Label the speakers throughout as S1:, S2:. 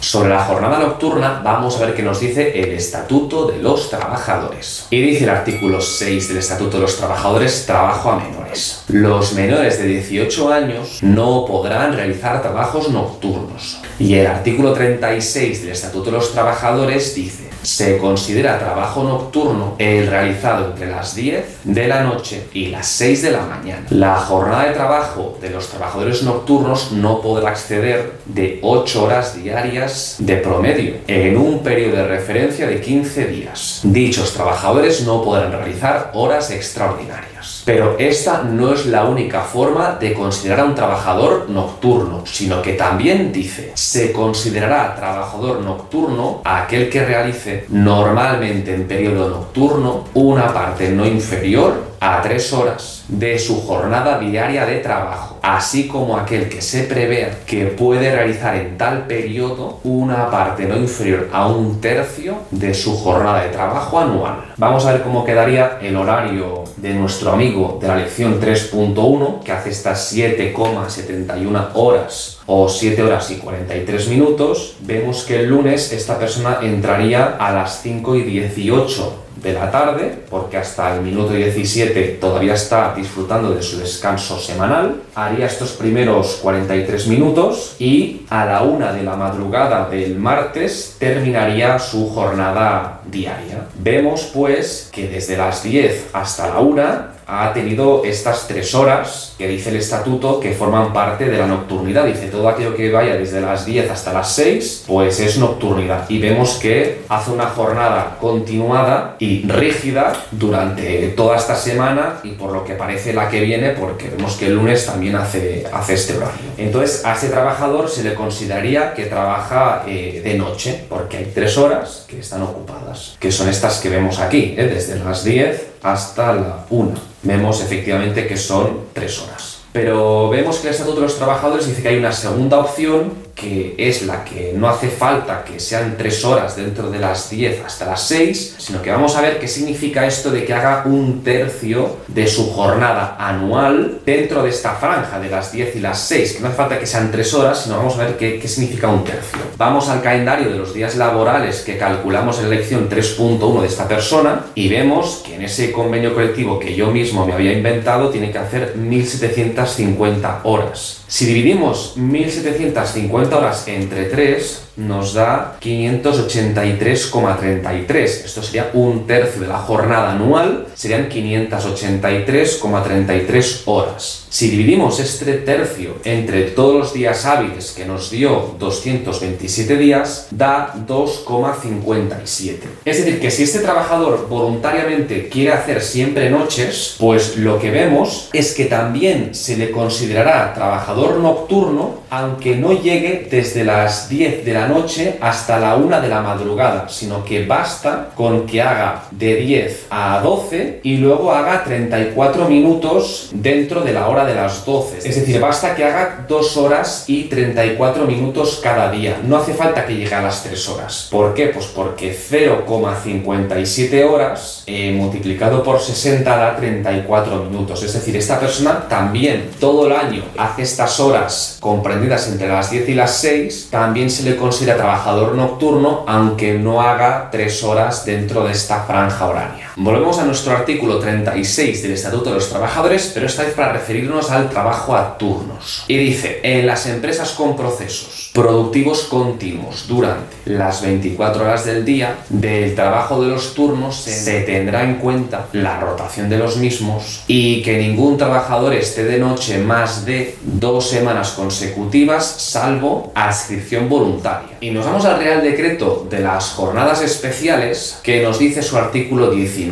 S1: Sobre la jornada nocturna vamos a ver qué nos dice el Estatuto de los Trabajadores. Y dice el artículo 6 del Estatuto de los Trabajadores: trabajo a menores. Los menores de 18 años no podrán realizar trabajos nocturnos. Y el artículo 36 del Estatuto de los Trabajadores dice: se considera trabajo nocturno el realizado entre las 10 de la noche y las 6 de la mañana. La jornada de trabajo de los trabajadores nocturnos no podrá exceder de 8 horas diarias de promedio en un periodo de referencia de 15 días. Dichos trabajadores no podrán realizar horas extraordinarias. Pero esta no es la única forma de considerar a un trabajador nocturno, sino que también dice: se considerará trabajador nocturno a aquel que realice normalmente en periodo nocturno una parte no inferior a 3 horas de su jornada diaria de trabajo, así como aquel que se prevea que puede realizar en tal periodo una parte no inferior a 1/3 de su jornada de trabajo anual. Vamos a ver cómo quedaría el horario de nuestro amigo de la lección 3.1, que hace estas 7,71 horas o 7 horas y 43 minutos. Vemos que el lunes esta persona entraría a las 5:18 de la tarde, porque hasta el minuto 17 todavía está disfrutando de su descanso semanal. Haría estos primeros 43 minutos y a la 1 de la madrugada del martes terminaría su jornada diaria. Vemos pues que desde las 10 hasta la 1 ha tenido estas 3 horas que dice el estatuto que forman parte de la nocturnidad. Dice: todo aquello que vaya desde las 10 hasta las 6 pues es nocturnidad, y vemos que hace una jornada continuada y rígida durante toda esta semana, y por lo que parece la que viene, porque vemos que el lunes también hace este horario. Entonces a ese trabajador se le consideraría que trabaja de noche, porque hay 3 horas que están ocupadas, que son estas que vemos aquí, desde las 10 hasta la 1. Vemos efectivamente que son 3 horas. Pero vemos que el Estatuto de los Trabajadores dice que hay una segunda opción, que es la que no hace falta que sean 3 horas dentro de las 10 hasta las 6, sino que vamos a ver qué significa esto de que haga 1/3 de su jornada anual dentro de esta franja de las 10 y las 6, que no hace falta que sean 3 horas, sino vamos a ver qué significa 1/3. Vamos al calendario de los días laborales que calculamos en la lección 3.1 de esta persona, y vemos que en ese convenio colectivo que yo mismo me había inventado tiene que hacer 1750 horas. Si dividimos 1750 horas entre 3, nos da 583,33. Esto sería 1/3 de la jornada anual, serían 583,33 horas. Si dividimos este tercio entre todos los días hábiles, que nos dio 227 días, da 2,57. Es decir, que si este trabajador voluntariamente quiere hacer siempre noches, pues lo que vemos es que también se le considerará trabajador nocturno, aunque no llegue desde las 10 de la noche hasta la 1 de la madrugada, sino que basta con que haga de 10 a 12 y luego haga 34 minutos dentro de la hora de las 12. Es decir, basta que haga 2 horas y 34 minutos cada día. No hace falta que llegue a las 3 horas. ¿Por qué? Pues porque 0,57 horas multiplicado por 60 da 34 minutos. Es decir, esta persona también todo el año hace estas horas comprendidas entre las 10 y las 6, también se le considera trabajador nocturno, aunque no haga 3 horas dentro de esta franja horaria. Volvemos a nuestro artículo 36 del Estatuto de los Trabajadores, pero esta vez para referirnos al trabajo a turnos. Y dice: en las empresas con procesos productivos continuos durante las 24 horas del día, del trabajo de los turnos se tendrá en cuenta la rotación de los mismos, y que ningún trabajador esté de noche más de 2 semanas consecutivas, salvo adscripción voluntaria. Y nos vamos al Real Decreto de las Jornadas Especiales, que nos dice su artículo 19.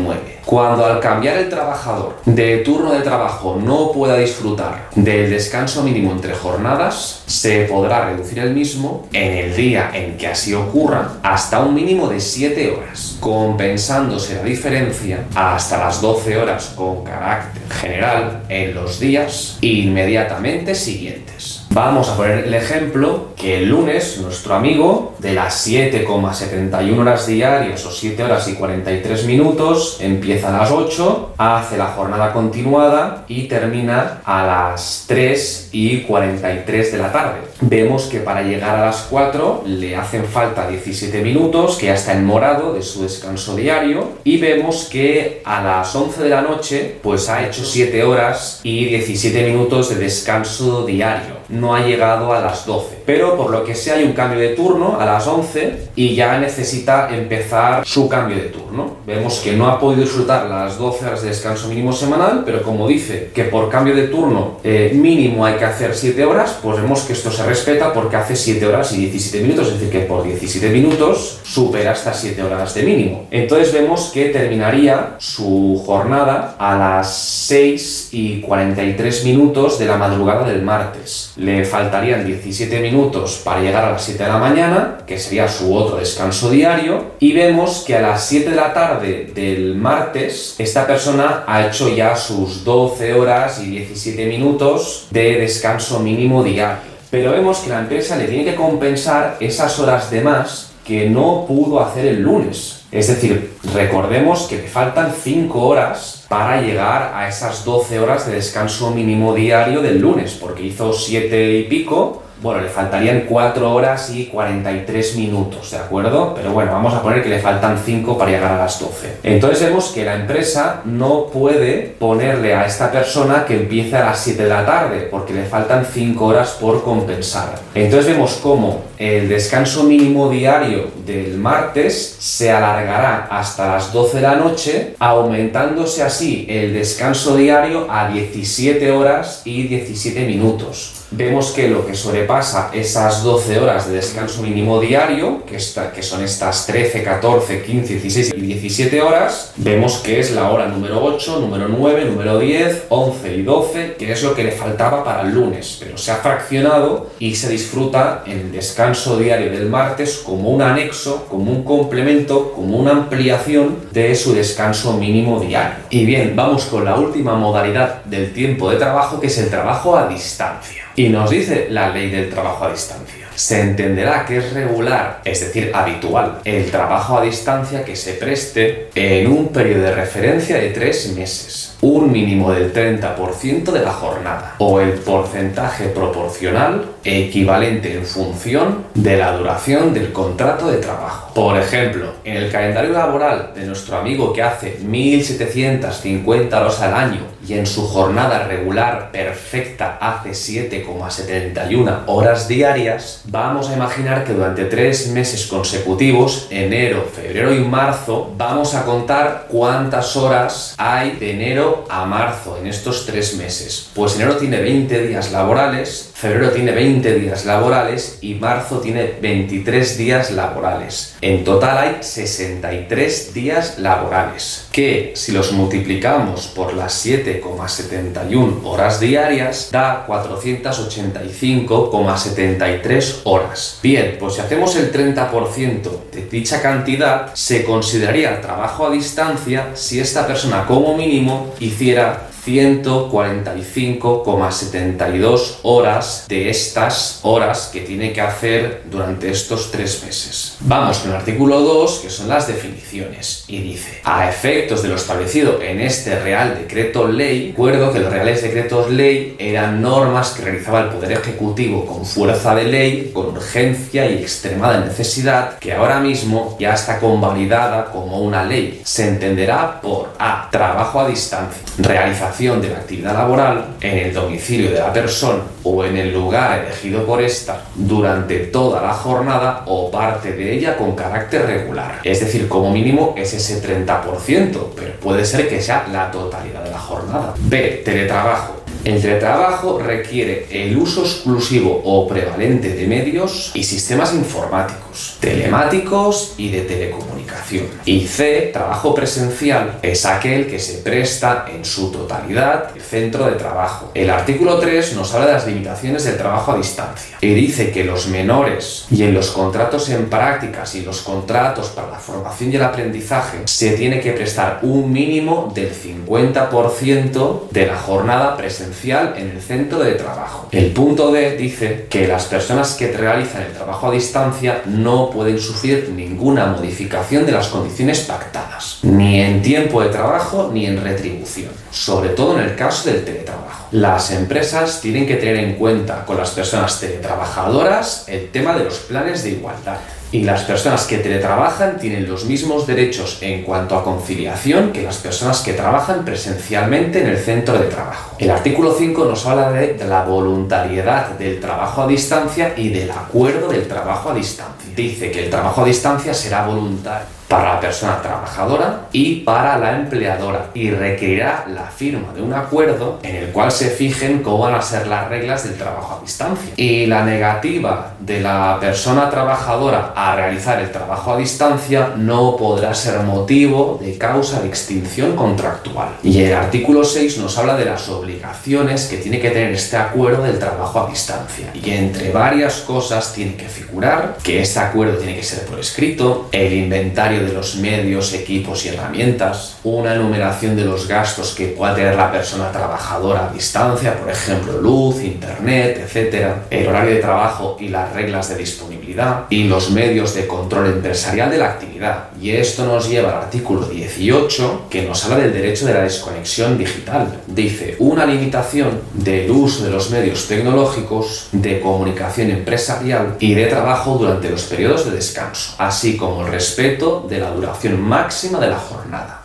S1: Cuando al cambiar el trabajador de turno de trabajo no pueda disfrutar del descanso mínimo entre jornadas, se podrá reducir el mismo en el día en que así ocurra hasta un mínimo de 7 horas, compensándose la diferencia hasta las 12 horas con carácter general en los días inmediatamente siguientes. Vamos a poner el ejemplo que el lunes nuestro amigo de las 7,71 horas diarias o 7 horas y 43 minutos empieza a las 8, hace la jornada continuada y termina a las 3 y 43 de la tarde. Vemos que para llegar a las 4 le hacen falta 17 minutos, que ya está en morado de su descanso diario, y vemos que a las 11 de la noche pues ha hecho 7 horas y 17 minutos de descanso diario. No ha llegado a las 12, pero por lo que sea hay un cambio de turno a las 11 y ya necesita empezar su cambio de turno. Vemos que no ha podido disfrutar las 12 horas de descanso mínimo semanal, pero como dice que por cambio de turno mínimo hay que hacer 7 horas, pues vemos que esto se respeta porque hace 7 horas y 17 minutos, es decir, que por 17 minutos supera estas 7 horas de mínimo. Entonces vemos que terminaría su jornada a las 6 y 43 minutos de la madrugada del martes. Le faltarían 17 minutos para llegar a las 7 de la mañana, que sería su otro descanso diario, y vemos que a las 7 de la tarde del martes esta persona ha hecho ya sus 12 horas y 17 minutos de descanso mínimo diario. Pero vemos que la empresa le tiene que compensar esas horas de más que no pudo hacer el lunes. Es decir, recordemos que le faltan 5 horas para llegar a esas 12 horas de descanso mínimo diario del lunes, porque hizo 7 y pico. Bueno, le faltarían 4 horas y 43 minutos, ¿de acuerdo? Pero bueno, vamos a poner que le faltan 5 para llegar a las 12. Entonces vemos que la empresa no puede ponerle a esta persona que empiece a las 7 de la tarde, porque le faltan 5 horas por compensar. Entonces vemos cómo el descanso mínimo diario del martes se alargará hasta las 12 de la noche, aumentándose así el descanso diario a 17 horas y 17 minutos. Vemos que lo que sobrepasa esas 12 horas de descanso mínimo diario, que son estas 13, 14, 15, 16 y 17 horas, vemos que es la hora número 8, número 9, número 10, 11 y 12, que es lo que le faltaba para el lunes, pero se ha fraccionado y se disfruta en el descanso diario del martes como un anexo, como un complemento, como una ampliación de su descanso mínimo diario. Y bien, vamos con la última modalidad del tiempo de trabajo, que es el trabajo a distancia. Y nos dice la ley del trabajo a distancia. Se entenderá que es regular, es decir, habitual, el trabajo a distancia que se preste en un periodo de referencia de 3 meses, un mínimo del 30% de la jornada, o el porcentaje proporcional equivalente en función de la duración del contrato de trabajo. Por ejemplo, en el calendario laboral de nuestro amigo que hace 1.750 horas al año y en su jornada regular perfecta hace 7,71 horas diarias, vamos a imaginar que durante 3 meses consecutivos, enero, febrero y marzo, vamos a contar cuántas horas hay de enero a marzo en estos 3 meses. Pues enero tiene 20 días laborales, febrero tiene 20 días laborales y marzo tiene 23 días laborales. En total hay 63 días laborales, que si los multiplicamos por las 7,71 horas diarias da 485,73 horas. Bien, pues si hacemos el 30% de dicha cantidad, se consideraría trabajo a distancia si esta persona como mínimo hiciera 145,72 horas de estas horas que tiene que hacer durante estos 3 meses. Vamos con el artículo 2, que son las definiciones, y dice: a efectos de lo establecido en este Real Decreto Ley, recuerdo que los Reales Decretos Ley eran normas que realizaba el Poder Ejecutivo con fuerza de ley, con urgencia y extremada necesidad, que ahora mismo ya está convalidada como una ley. Se entenderá por a. Trabajo a distancia, realización de la actividad laboral en el domicilio de la persona o en el lugar elegido por ésta durante toda la jornada o parte de ella con carácter regular. Es decir, como mínimo es ese 30%, pero puede ser que sea la totalidad de la jornada. B. Teletrabajo. El teletrabajo requiere el uso exclusivo o prevalente de medios y sistemas informáticos, telemáticos y de telecomunicación. Y C, trabajo presencial, es aquel que se presta en su totalidad el centro de trabajo. El artículo 3 nos habla de las limitaciones del trabajo a distancia y dice que los menores y en los contratos en prácticas y los contratos para la formación y el aprendizaje se tiene que prestar un mínimo del 50% de la jornada presencial presencial en el centro de trabajo. El punto D dice que las personas que realizan el trabajo a distancia no pueden sufrir ninguna modificación de las condiciones pactadas, ni en tiempo de trabajo ni en retribución, sobre todo en el caso del teletrabajo. Las empresas tienen que tener en cuenta con las personas teletrabajadoras el tema de los planes de igualdad. Y las personas que teletrabajan tienen los mismos derechos en cuanto a conciliación que las personas que trabajan presencialmente en el centro de trabajo. El artículo 5 nos habla de la voluntariedad del trabajo a distancia y del acuerdo del trabajo a distancia. Dice que el trabajo a distancia será voluntario para la persona trabajadora y para la empleadora y requerirá la firma de un acuerdo en el cual se fijen cómo van a ser las reglas del trabajo a distancia. Y la negativa de la persona trabajadora a realizar el trabajo a distancia no podrá ser motivo de causa de extinción contractual. Y el artículo 6 nos habla de las obligaciones que tiene que tener este acuerdo del trabajo a distancia. Y entre varias cosas tiene que figurar que este acuerdo tiene que ser por escrito, el inventario de los medios, equipos y herramientas, una enumeración de los gastos que pueda tener la persona trabajadora a distancia, por ejemplo, luz, internet, etc., el horario de trabajo y las reglas de disponibilidad, y los medios de control empresarial de la actividad. Y esto nos lleva al artículo 18, que nos habla del derecho de la desconexión digital. Dice, una limitación del uso de los medios tecnológicos de comunicación empresarial y de trabajo durante los periodos de descanso, así como el respeto de la duración máxima de la jornada.